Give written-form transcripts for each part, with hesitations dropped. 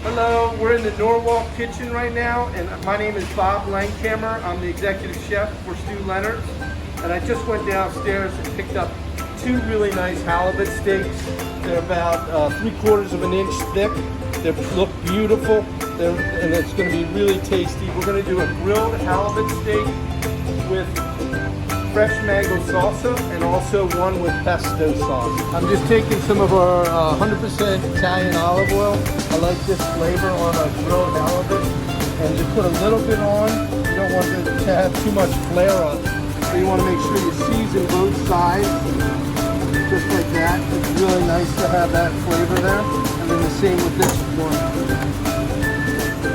Hello, we're in the Norwalk kitchen right now, and my name is Bob Langkammerer. I'm the executive chef for Stew Leonard, and I just went downstairs and picked up two really nice halibut steaks. They're about 3/4 of an inch thick. They look beautiful, and it's going to be really tasty. We're going to do a grilled halibut steak with fresh mango salsa and also one with pesto sauce. I'm just taking some of our 100% Italian olive oil. I like this flavor on a grilled halibut, and just put a little bit on. You don't want it to have too much flair on it. So you want to make sure you season both sides, just like that. It's really nice to have that flavor there. And then the same with this one.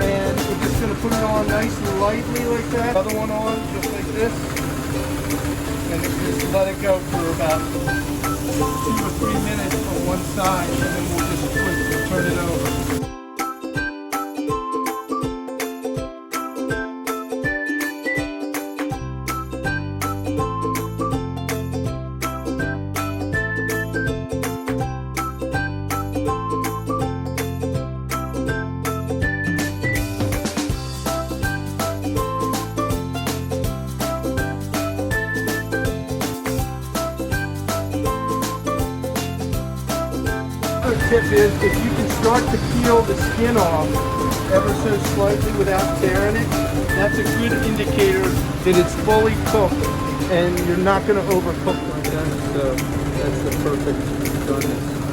And we're just going to put it on nice and lightly like that. Other one on just like this. And just let it go for about 2 or 3 minutes on one side, and then we'll just twist it, turn it over. Another tip is if you can start to peel the skin off ever so slightly without tearing it, that's a good indicator that it's fully cooked and you're not going to overcook like that. So that's the perfect doneness.